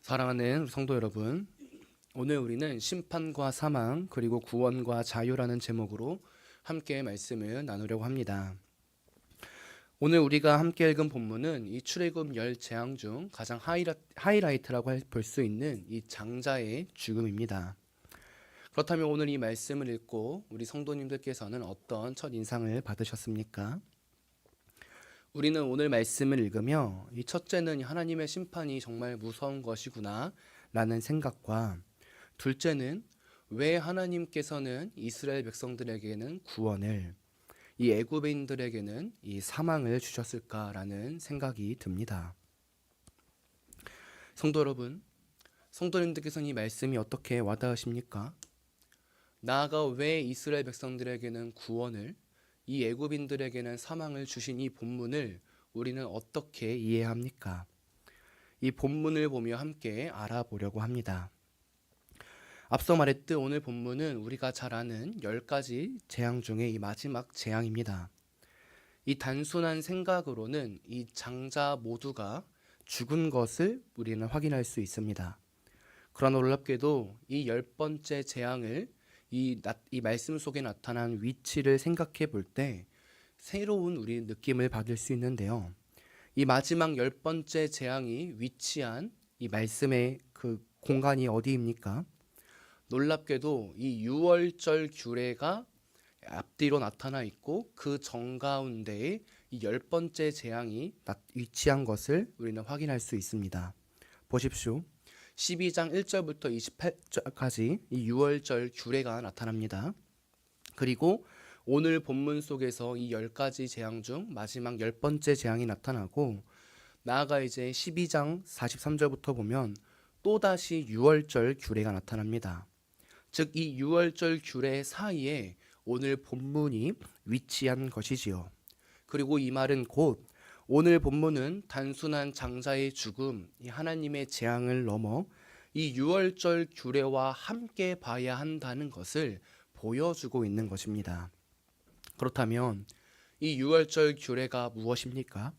사랑하는 성도 여러분, 오늘 우리는 심판과 사망 그리고 구원과 자유라는 제목으로 함께 말씀을 나누려고 합니다. 오늘 우리가 함께 읽은 본문은 이 출애굽 10재앙 중 가장 하이라이트라고 볼 수 있는 이 장자의 죽음입니다. 그렇다면 오늘 이 말씀을 읽고 우리 성도님들께서는 어떤 첫 인상을 받으셨습니까? 우리는 오늘 말씀을 읽으며 이 첫째는 하나님의 심판이 정말 무서운 것이구나 라는 생각과, 둘째는 왜 하나님께서는 이스라엘 백성들에게는 구원을, 이 애굽인들에게는 이 사망을 주셨을까라는 생각이 듭니다. 성도 여러분, 성도님들께서는 이 말씀이 어떻게 와닿으십니까? 나아가 왜 이스라엘 백성들에게는 구원을, 이 애굽인들에게는 사망을 주신 이 본문을 우리는 어떻게 이해합니까? 이 본문을 보며 함께 알아보려고 합니다. 앞서 말했듯 오늘 본문은 우리가 잘 아는 10가지 재앙 중에 이 마지막 재앙입니다. 이 단순한 생각으로는 이 장자 모두가 죽은 것을 우리는 확인할 수 있습니다. 그러나 놀랍게도 이 10번째 재앙을 이 말씀 속에 나타난 위치를 생각해 볼 때 새로운 우리 느낌을 받을 수 있는데요. 이 마지막 10번째 재앙이 위치한 이 말씀의 그 공간이 어디입니까? 놀랍게도 이 유월절 규례가 앞뒤로 나타나 있고 그 정가운데에 이 10번째 재앙이 위치한 것을 우리는 확인할 수 있습니다. 보십시오. 12장 1절부터 28절까지 이 유월절 규례가 나타납니다. 그리고 오늘 본문 속에서 이 10가지 재앙 중 마지막 10번째 재앙이 나타나고, 나아가 이제 12장 43절부터 보면 또다시 유월절 규례가 나타납니다. 즉 이 유월절 규례 사이에 오늘 본문이 위치한 것이지요. 그리고 이 말은 곧 오늘 본문은 단순한 장자의 죽음, 이 하나님의 재앙을 넘어 이 유월절 규례와 함께 봐야 한다는 것을 보여주고 있는 것입니다. 그렇다면 이 유월절 규례가 무엇입니까?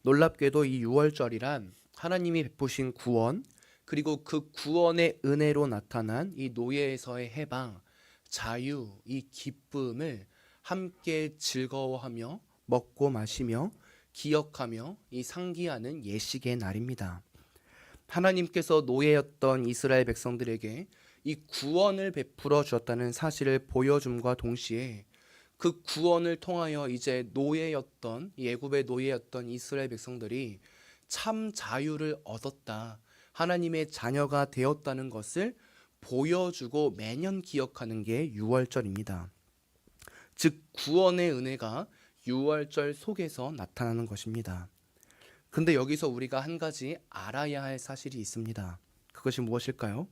놀랍게도 이 유월절이란 하나님이 베푸신 구원, 그리고 그 구원의 은혜로 나타난 이 노예에서의 해방, 자유, 이 기쁨을 함께 즐거워하며 먹고 마시며 기억하며 이 상기하는 예식의 날입니다. 하나님께서 노예였던 이스라엘 백성들에게 이 구원을 베풀어 주었다는 사실을 보여줌과 동시에 그 구원을 통하여 이제 노예였던, 이 애굽의 노예였던 이스라엘 백성들이 참 자유를 얻었다, 하나님의 자녀가 되었다는 것을 보여주고 매년 기억하는 게 유월절입니다. 즉 구원의 은혜가 유월절 속에서 나타나는 것입니다. 근데 여기서 우리가 한 가지 알아야 할 사실이 있습니다. 그것이 무엇일까요?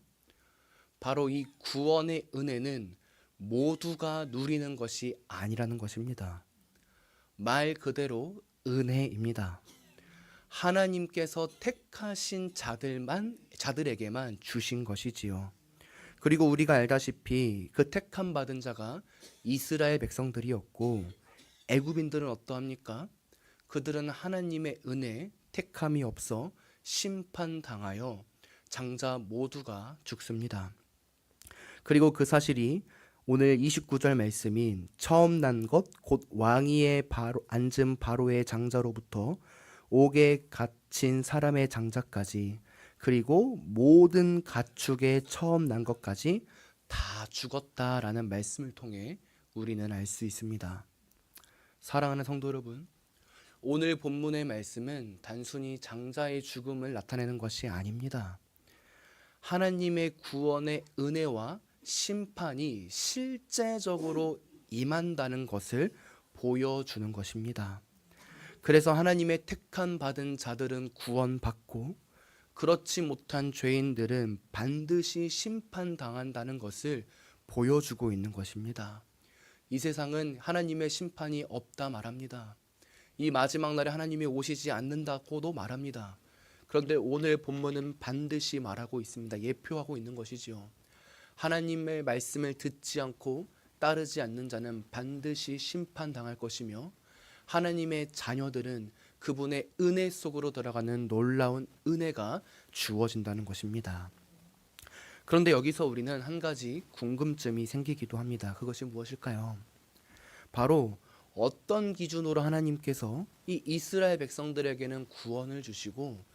바로 이 구원의 은혜는 모두가 누리는 것이 아니라는 것입니다. 말 그대로 은혜입니다. 하나님께서 택하신 자들에게만 주신 것이지요. 그리고 우리가 알다시피 그 택함 받은 자가 이스라엘 백성들이었고, 애굽인들은 어떠합니까? 그들은 하나님의 은혜, 택함이 없어 심판당하여 장자 모두가 죽습니다. 그리고 그 사실이 오늘 29절 말씀인 처음 난 것 곧 왕위에 앉은 바로의 장자로부터 옥에 갇힌 사람의 장자까지, 그리고 모든 가축의 처음 난 것까지 다 죽었다라는 말씀을 통해 우리는 알 수 있습니다. 사랑하는 성도 여러분, 오늘 본문의 말씀은 단순히 장자의 죽음을 나타내는 것이 아닙니다. 하나님의 구원의 은혜와 심판이 실제적으로 임한다는 것을 보여주는 것입니다. 그래서 하나님의 택한 받은 자들은 구원받고, 그렇지 못한 죄인들은 반드시 심판당한다는 것을 보여주고 있는 것입니다. 이 세상은 하나님의 심판이 없다 말합니다. 이 마지막 날에 하나님이 오시지 않는다고도 말합니다. 그런데 오늘 본문은 반드시 말하고 있습니다. 예표하고 있는 것이지요. 하나님의 말씀을 듣지 않고 따르지 않는 자는 반드시 심판당할 것이며, 하나님의 자녀들은 그분의 은혜 속으로 들어가는 놀라운 은혜가 주어진다는 것입니다. 그런데 여기서 우리는 한 가지 궁금증이 생기기도 합니다. 그것이 무엇일까요? 바로 어떤 기준으로 하나님께서 이 이스라엘 백성들에게는 구원을 주시고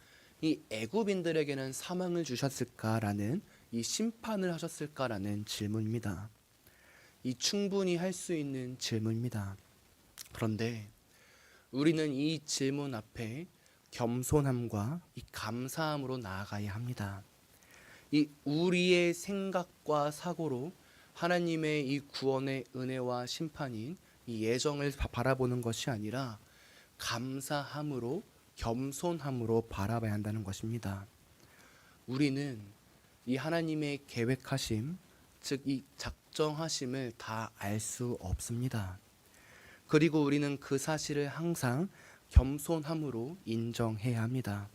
이 애굽인들에게는 사망을 주셨을까라는, 이 심판을 하셨을까라는 질문입니다. 이 충분히 할 수 있는 질문입니다. 그런데 우리는 이 질문 앞에 겸손함과 이 감사함으로 나아가야 합니다. 이 우리의 생각과 사고로 하나님의 이 구원의 은혜와 심판인 이 예정을 바라보는 것이 아니라 감사함으로, 겸손함으로 바라봐야 한다는 것입니다. 우리는 이 하나님의 계획하심, 즉 이 작정하심을 다 알 수 없습니다. 그리고 우리는 그 사실을 항상 겸손함으로 인정해야 합니다.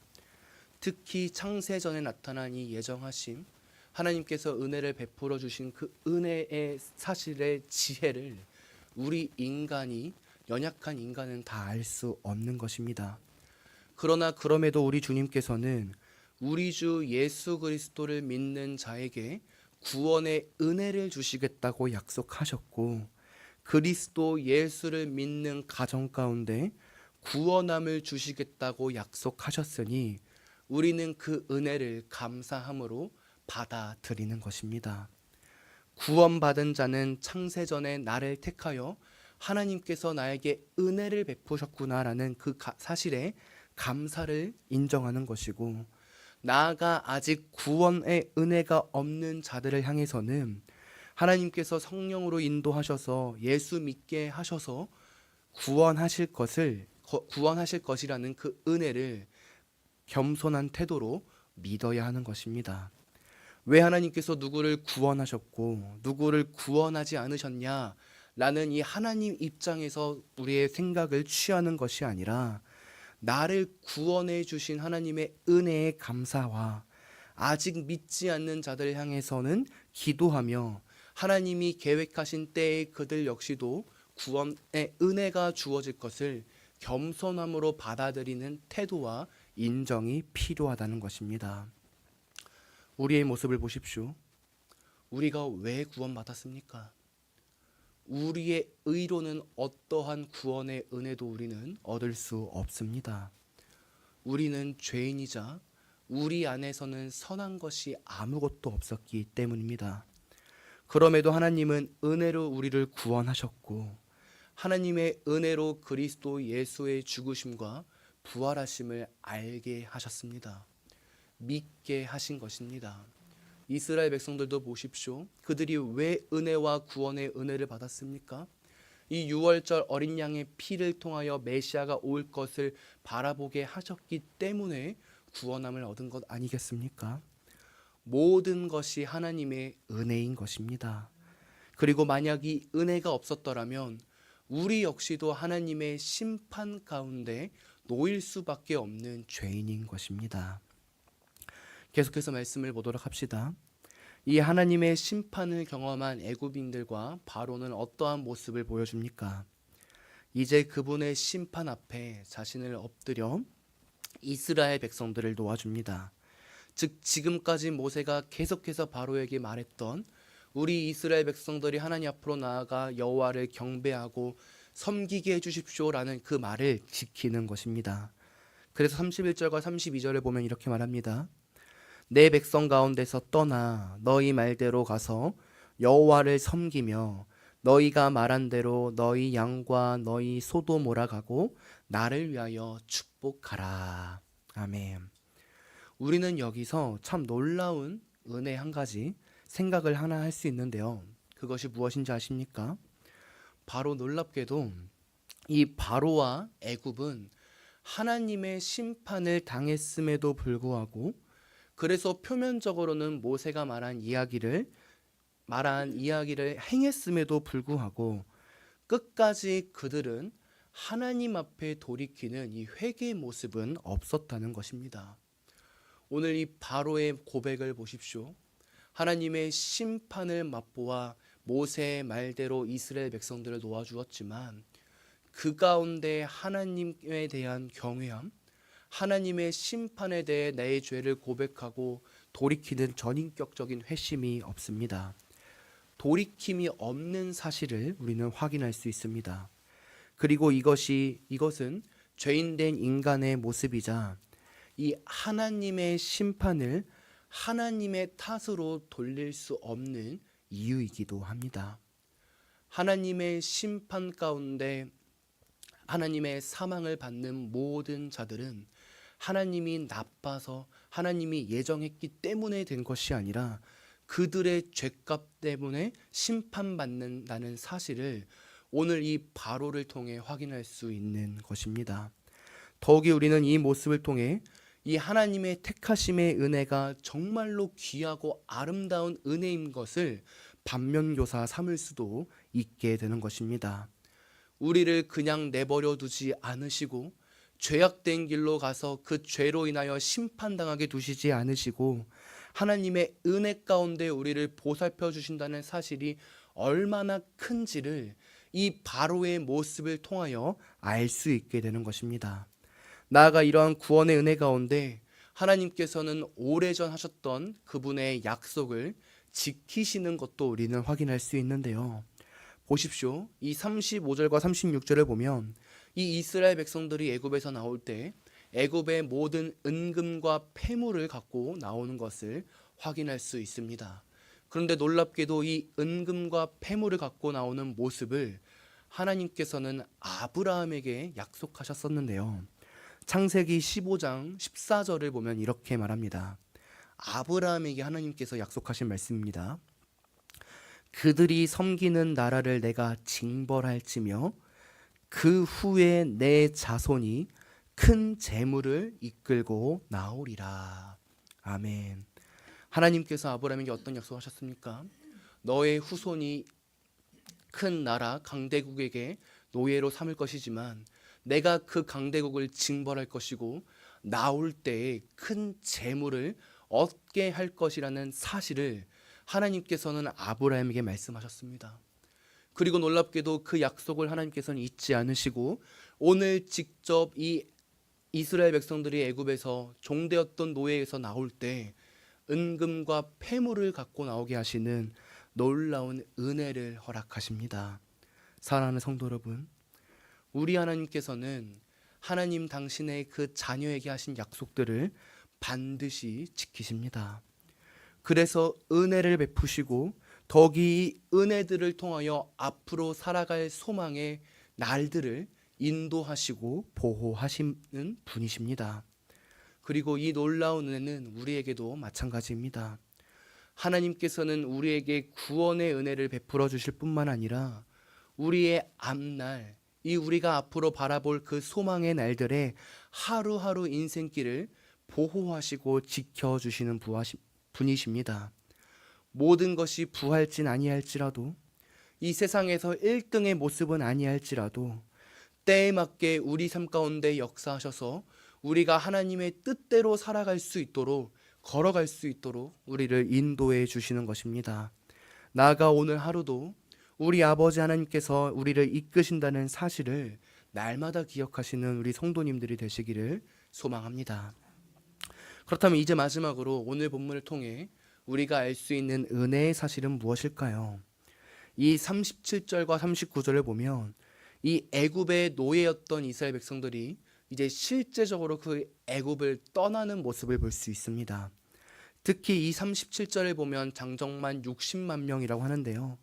특히 창세전에 나타난 이 예정하심, 하나님께서 은혜를 베풀어 주신 그 은혜의 사실의 지혜를 우리 인간이, 연약한 인간은 다 알 수 없는 것입니다. 그러나 그럼에도 우리 주님께서는 우리 주 예수 그리스도를 믿는 자에게 구원의 은혜를 주시겠다고 약속하셨고, 그리스도 예수를 믿는 가정 가운데 구원함을 주시겠다고 약속하셨으니 우리는 그 은혜를 감사함으로 받아들이는 것입니다. 구원받은 자는 창세전에 나를 택하여 하나님께서 나에게 은혜를 베푸셨구나라는 그 사실에 감사를 인정하는 것이고, 나아가 아직 구원의 은혜가 없는 자들을 향해서는 하나님께서 성령으로 인도하셔서 예수 믿게 하셔서 구원하실 것이라는 그 은혜를 겸손한 태도로 믿어야 하는 것입니다. 왜 하나님께서 누구를 구원하셨고 누구를 구원하지 않으셨냐 라는 이 하나님 입장에서 우리의 생각을 취하는 것이 아니라, 나를 구원해 주신 하나님의 은혜의 감사와 아직 믿지 않는 자들을 향해서는 기도하며 하나님이 계획하신 때에 그들 역시도 구원의 은혜가 주어질 것을 겸손함으로 받아들이는 태도와 인정이 필요하다는 것입니다. 우리의 모습을 보십시오. 우리가 왜 구원받았습니까? 우리의 의로는 어떠한 구원의 은혜도 우리는 얻을 수 없습니다. 우리는 죄인이자 우리 안에서는 선한 것이 아무것도 없었기 때문입니다. 그럼에도 하나님은 은혜로 우리를 구원하셨고, 하나님의 은혜로 그리스도 예수의 죽으심과 부활하심을 알게 하셨습니다. 믿게 하신 것입니다. 이스라엘 백성들도 보십시오. 그들이 왜 은혜와 구원의 은혜를 받았습니까? 이 유월절 어린 양의 피를 통하여 메시아가 올 것을 바라보게 하셨기 때문에 구원함을 얻은 것 아니겠습니까? 모든 것이 하나님의 은혜인 것입니다. 그리고 만약 이 은혜가 없었더라면 우리 역시도 하나님의 심판 가운데 놓일 수밖에 없는 죄인인 것입니다. 계속해서 말씀을 보도록 합시다. 이 하나님의 심판을 경험한 애굽인들과 바로는 어떠한 모습을 보여줍니까? 이제 그분의 심판 앞에 자신을 엎드려 이스라엘 백성들을 도와줍니다. 즉 지금까지 모세가 계속해서 바로에게 말했던 우리 이스라엘 백성들이 하나님 앞으로 나아가 여호와를 경배하고 섬기게 해주십시오라는 그 말을 지키는 것입니다. 그래서 31절과 32절을 보면 이렇게 말합니다. 내 백성 가운데서 떠나 너희 말대로 가서 여호와를 섬기며 너희가 말한 대로 너희 양과 너희 소도 몰아가고 나를 위하여 축복하라. 아멘. 우리는 여기서 참 놀라운 은혜 한 가지 생각을 하나 할 수 있는데요. 그것이 무엇인지 아십니까? 바로 놀랍게도 이 바로와 애굽은 하나님의 심판을 당했음에도 불구하고, 그래서 표면적으로는 모세가 말한 이야기를 행했음에도 불구하고 끝까지 그들은 하나님 앞에 돌이키는 이 회개의 모습은 없었다는 것입니다. 오늘 이 바로의 고백을 보십시오. 하나님의 심판을 맛보아 모세의 말대로 이스라엘 백성들을 놓아주었지만 그 가운데 하나님에 대한 경외함, 하나님의 심판에 대해 내 죄를 고백하고 돌이키는 전인격적인 회심이 없습니다. 돌이킴이 없는 사실을 우리는 확인할 수 있습니다. 그리고 이것은 죄인된 인간의 모습이자 이 하나님의 심판을 하나님의 탓으로 돌릴 수 없는 이유이기도 합니다. 하나님의 심판 가운데 하나님의 사망을 받는 모든 자들은 하나님이 나빠서 하나님이 예정했기 때문에 된 것이 아니라 그들의 죄값 때문에 심판받는다는 사실을 오늘 이 바로를 통해 확인할 수 있는 것입니다. 더욱이 우리는 이 모습을 통해 이 하나님의 택하심의 은혜가 정말로 귀하고 아름다운 은혜인 것을 반면교사 삼을 수도 있게 되는 것입니다. 우리를 그냥 내버려 두지 않으시고 죄악된 길로 가서 그 죄로 인하여 심판당하게 두시지 않으시고 하나님의 은혜 가운데 우리를 보살펴 주신다는 사실이 얼마나 큰지를 이 바로의 모습을 통하여 알 수 있게 되는 것입니다. 나아가 이러한 구원의 은혜 가운데 하나님께서는 오래전 하셨던 그분의 약속을 지키시는 것도 우리는 확인할 수 있는데요. 보십시오. 이 35절과 36절을 보면 이 이스라엘 백성들이 애굽에서 나올 때 애굽의 모든 은금과 폐물을 갖고 나오는 것을 확인할 수 있습니다. 그런데 놀랍게도 이 은금과 폐물을 갖고 나오는 모습을 하나님께서는 아브라함에게 약속하셨었는데요. 창세기 15장 14절을 보면 이렇게 말합니다. 아브라함에게 하나님께서 약속하신 말씀입니다. 그들이 섬기는 나라를 내가 징벌할지며 그 후에 내 자손이 큰 재물을 이끌고 나오리라. 아멘. 하나님께서 아브라함에게 어떤 약속하셨습니까? 너의 후손이 큰 나라 강대국에게 노예로 삼을 것이지만 내가 그 강대국을 징벌할 것이고 나올 때에 큰 재물을 얻게 할 것이라는 사실을 하나님께서는 아브라함에게 말씀하셨습니다. 그리고 놀랍게도 그 약속을 하나님께서는 잊지 않으시고 오늘 직접 이 이스라엘 백성들이 애굽에서 종되었던 노예에서 나올 때 은금과 폐물을 갖고 나오게 하시는 놀라운 은혜를 허락하십니다. 사랑하는 성도 여러분, 우리 하나님께서는 하나님 당신의 그 자녀에게 하신 약속들을 반드시 지키십니다. 그래서 은혜를 베푸시고 더욱이 이 은혜들을 통하여 앞으로 살아갈 소망의 날들을 인도하시고 보호하시는 분이십니다. 그리고 이 놀라운 은혜는 우리에게도 마찬가지입니다. 하나님께서는 우리에게 구원의 은혜를 베풀어 주실 뿐만 아니라 우리의 앞날, 이 우리가 앞으로 바라볼 그 소망의 날들의 하루하루 인생길을 보호하시고 지켜주시는 분이십니다. 모든 것이 부할진 아니할지라도 이 세상에서 1등의 모습은 아니할지라도 때에 맞게 우리 삶 가운데 역사하셔서 우리가 하나님의 뜻대로 살아갈 수 있도록 걸어갈 수 있도록 우리를 인도해 주시는 것입니다. 나아가 오늘 하루도 우리 아버지 하나님께서 우리를 이끄신다는 사실을 날마다 기억하시는 우리 성도님들이 되시기를 소망합니다. 그렇다면 이제 마지막으로 오늘 본문을 통해 우리가 알 수 있는 은혜의 사실은 무엇일까요? 이 37절과 39절을 보면 이 애굽의 노예였던 이스라엘 백성들이 이제 실제적으로 그 애굽을 떠나는 모습을 볼 수 있습니다. 특히 이 37절을 보면 장정만 60만 명이라고 하는데요.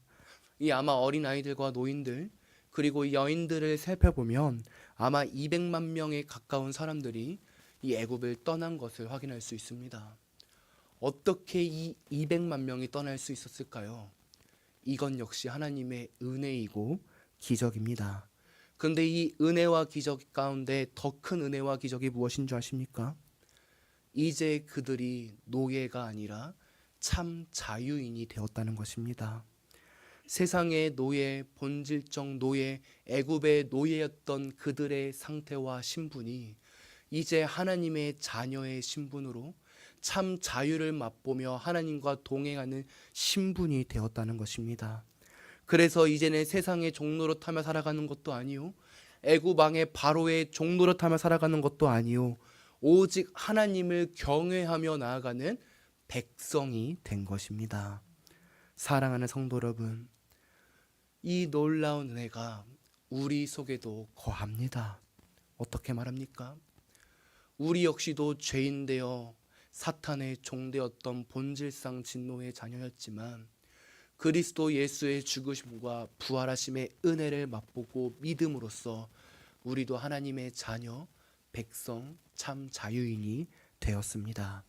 이 아마 어린아이들과 노인들 그리고 이 여인들을 살펴보면 아마 200만 명에 가까운 사람들이 이 애굽을 떠난 것을 확인할 수 있습니다. 어떻게 이 200만 명이 떠날 수 있었을까요? 이건 역시 하나님의 은혜이고 기적입니다. 그런데 이 은혜와 기적 가운데 더 큰 은혜와 기적이 무엇인 줄 아십니까? 이제 그들이 노예가 아니라 참 자유인이 되었다는 것입니다. 세상의 노예, 본질적 노예, 애굽의 노예였던 그들의 상태와 신분이 이제 하나님의 자녀의 신분으로 참 자유를 맛보며 하나님과 동행하는 신분이 되었다는 것입니다. 그래서 이제는 세상의 종노릇하며 살아가는 것도 아니요, 애굽 왕의 바로의 종노릇하며 살아가는 것도 아니요 오직 하나님을 경외하며 나아가는 백성이 된 것입니다. 사랑하는 성도 여러분, 이 놀라운 은혜가 우리 속에도 거합니다. 어떻게 말합니까? 우리 역시도 죄인되어 사탄의 종되었던 본질상 진노의 자녀였지만 그리스도 예수의 죽으심과 부활하심의 은혜를 맛보고 믿음으로써 우리도 하나님의 자녀, 백성, 참 자유인이 되었습니다.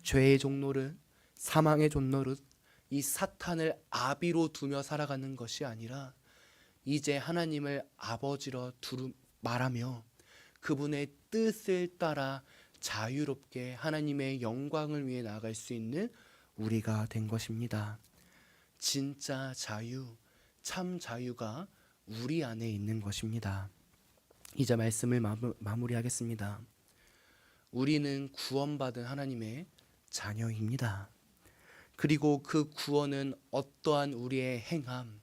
죄의 종노릇, 사망의 종노릇, 이 사탄을 아비로 두며 살아가는 것이 아니라 이제 하나님을 아버지로 말하며 그분의 뜻을 따라 자유롭게 하나님의 영광을 위해 나아갈 수 있는 우리가 된 것입니다. 진짜 자유, 참 자유가 우리 안에 있는 것입니다. 이제 말씀을 마무리하겠습니다. 우리는 구원받은 하나님의 자녀입니다. 그리고 그 구원은 어떠한 우리의 행함,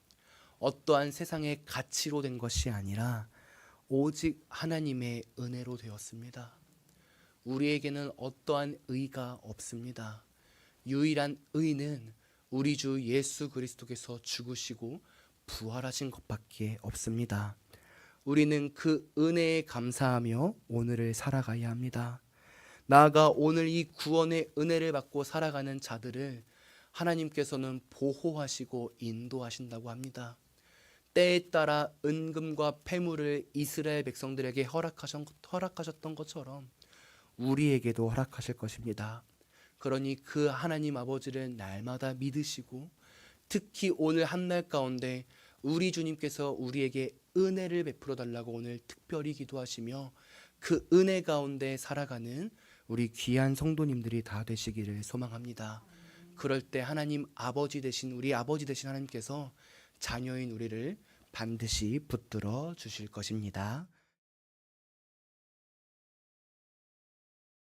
어떠한 세상의 가치로 된 것이 아니라 오직 하나님의 은혜로 되었습니다. 우리에게는 어떠한 의가 없습니다. 유일한 의는 우리 주 예수 그리스도께서 죽으시고 부활하신 것밖에 없습니다. 우리는 그 은혜에 감사하며 오늘을 살아가야 합니다. 나아가 오늘 이 구원의 은혜를 받고 살아가는 자들을 하나님께서는 보호하시고 인도하신다고 합니다. 때에 따라 은금과 폐물을 이스라엘 백성들에게 허락하셨던 것처럼 우리에게도 허락하실 것입니다. 그러니 그 하나님 아버지를 날마다 믿으시고 특히 오늘 한날 가운데 우리 주님께서 우리에게 은혜를 베풀어 달라고 오늘 특별히 기도하시며 그 은혜 가운데 살아가는 우리 귀한 성도님들이 다 되시기를 소망합니다. 그럴 때 하나님 아버지 되신 우리 아버지 되신 하나님께서 자녀인 우리를 반드시 붙들어 주실 것입니다.